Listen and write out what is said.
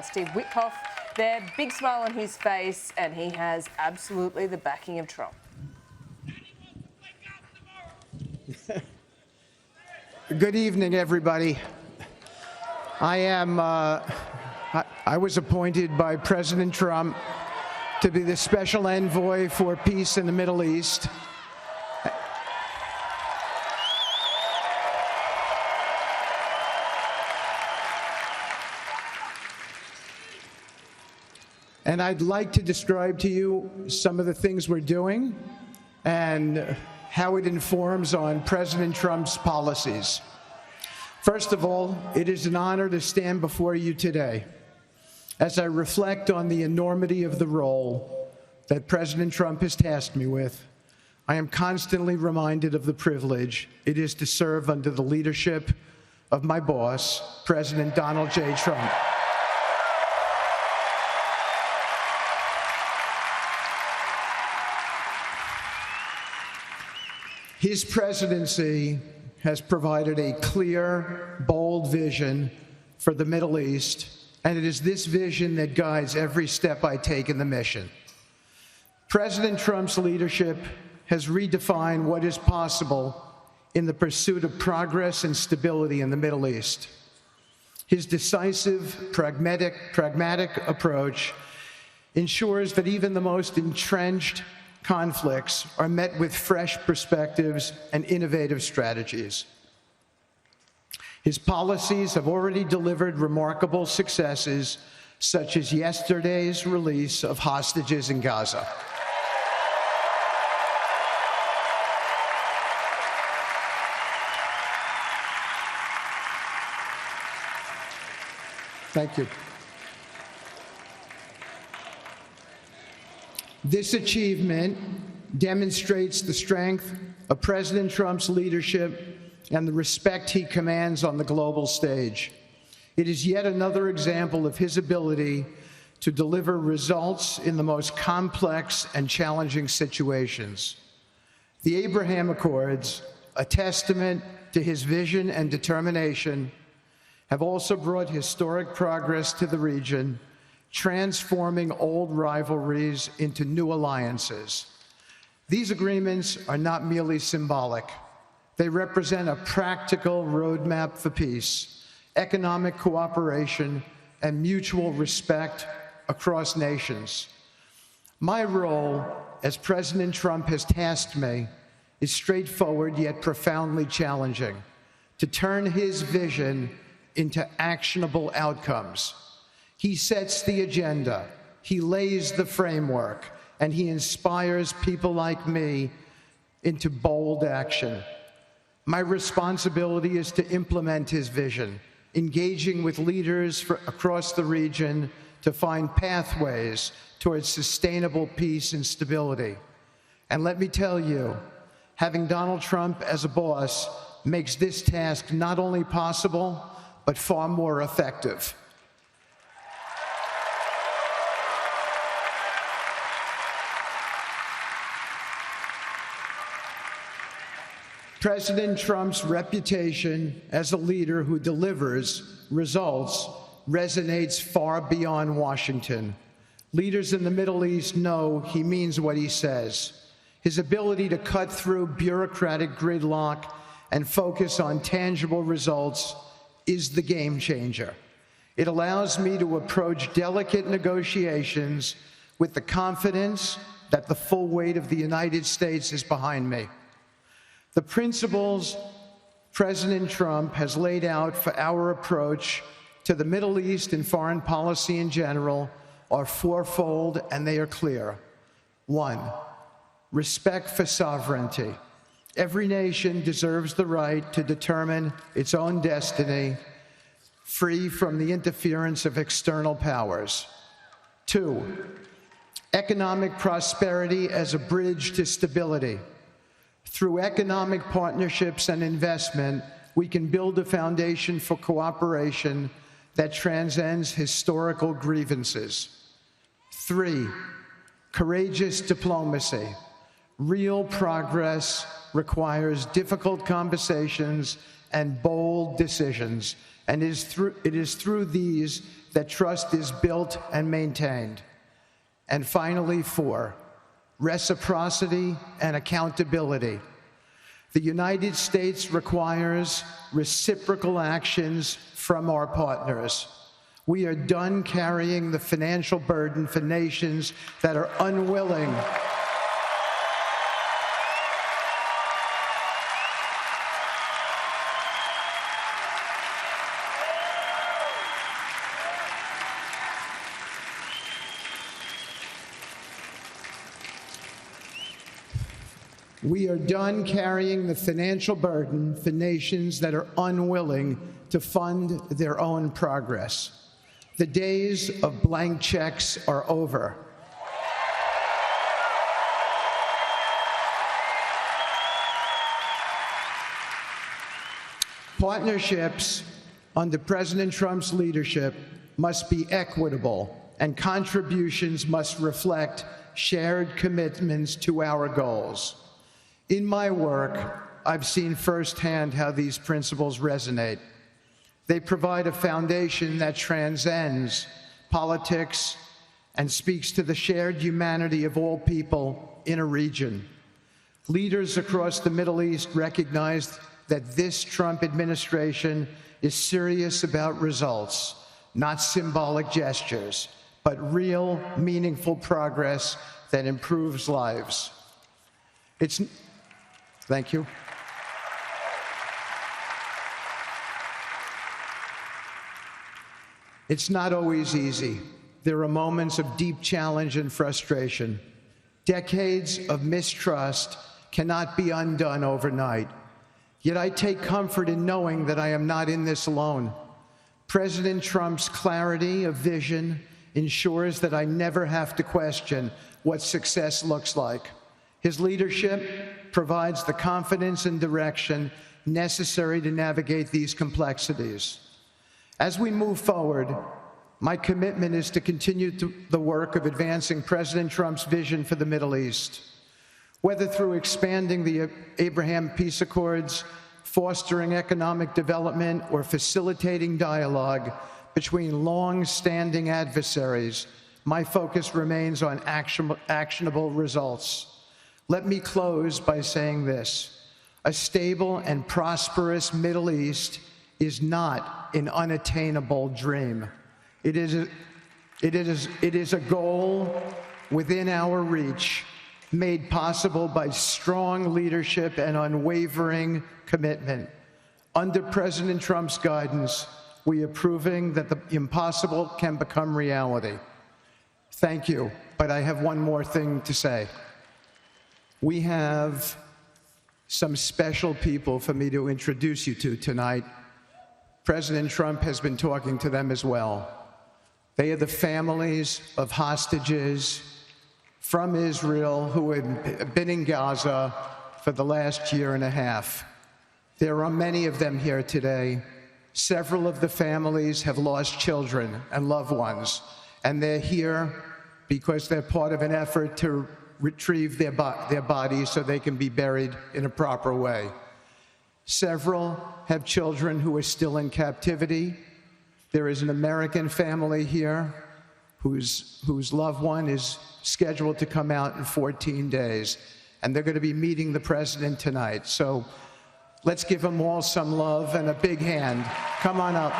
Steve Witkoff there, big smile on his face, and he has absolutely the backing of Trump. Good evening, everybody. I was appointed by President Trump to be the special envoy for peace in the Middle East. And I'd like to describe to you some of the things we're doing and how it informs on President Trump's policies. First of all, it is an honor to stand before you today as I reflect on the enormity of the role that President Trump has tasked me with. I am constantly reminded of the privilege it is to serve under the leadership of my boss, President Donald J. Trump. His presidency has provided a clear, bold vision for the Middle East, and it is this vision that guides every step I take in the mission. President Trump's leadership has redefined what is possible in the pursuit of progress and stability in the Middle East. His decisive, pragmatic approach ensures that even the most entrenched conflicts are met with fresh perspectives and innovative strategies. His policies have already delivered remarkable successes, such as yesterday's release of hostages in Gaza. Thank you. This achievement demonstrates the strength of President Trump's leadership and the respect he commands on the global stage. It is yet another example of his ability to deliver results in the most complex and challenging situations. The Abraham Accords, a testament to his vision and determination, have also brought historic progress to the region, transforming old rivalries into new alliances. These agreements are not merely symbolic. They represent a practical roadmap for peace, economic cooperation, and mutual respect across nations. My role, as President Trump has tasked me, is straightforward yet profoundly challenging: to turn his vision into actionable outcomes. He sets the agenda, he lays the framework, and he inspires people like me into bold action. My responsibility is to implement his vision, engaging with leaders across the region to find pathways towards sustainable peace and stability. And let me tell you, having Donald Trump as a boss makes this task not only possible, but far more effective. President Trump's reputation as a leader who delivers results resonates far beyond Washington. Leaders in the Middle East know he means what he says. His ability to cut through bureaucratic gridlock and focus on tangible results is the game changer. It allows me to approach delicate negotiations with the confidence that the full weight of the United States is behind me. The principles President Trump has laid out for our approach to the Middle East and foreign policy in general are fourfold, and they are clear. 1, respect for sovereignty. Every nation deserves the right to determine its own destiny, free from the interference of external powers. 2, economic prosperity as a bridge to stability. Through economic partnerships and investment, we can build a foundation for cooperation that transcends historical grievances. 3, courageous diplomacy. Real progress requires difficult conversations and bold decisions, and it is through these that trust is built and maintained. And finally, 4, reciprocity and accountability. The United States requires reciprocal actions from our partners. We are done carrying the financial burden for nations that are unwilling We are done carrying the financial burden for nations that are unwilling to fund their own progress. The days of blank checks are over. Partnerships under President Trump's leadership must be equitable, and contributions must reflect shared commitments to our goals. In my work, I've seen firsthand how these principles resonate. They provide a foundation that transcends politics and speaks to the shared humanity of all people in a region. Leaders across the Middle East recognize that this Trump administration is serious about results, not symbolic gestures, but real, meaningful progress that improves lives. Thank you. It's not always easy. There are moments of deep challenge and frustration. Decades of mistrust cannot be undone overnight. Yet I take comfort in knowing that I am not in this alone. President Trump's clarity of vision ensures that I never have to question what success looks like. His leadership provides the confidence and direction necessary to navigate these complexities. As we move forward, my commitment is to continue the work of advancing President Trump's vision for the Middle East, whether through expanding the Abraham Peace Accords, fostering economic development, or facilitating dialogue between long-standing adversaries. My focus remains on actionable results. Let me close by saying this: a stable and prosperous Middle East is not an unattainable dream. It is a goal within our reach, made possible by strong leadership and unwavering commitment. Under President Trump's guidance, we are proving that the impossible can become reality. Thank you, but I have one more thing to say. We have some special people for me to introduce you to tonight. President Trump has been talking to them as well. They are the families of hostages from Israel who have been in Gaza for the last year and a half. There are many of them here today. Several of the families have lost children and loved ones, and they're here because they're part of an effort to retrieve their bodies so they can be buried in a proper way. Several have children who are still in captivity. There is an American family here whose loved one is scheduled to come out in 14 days, and they're going to be meeting the president tonight. So let's give them all some love and a big hand. Come on up.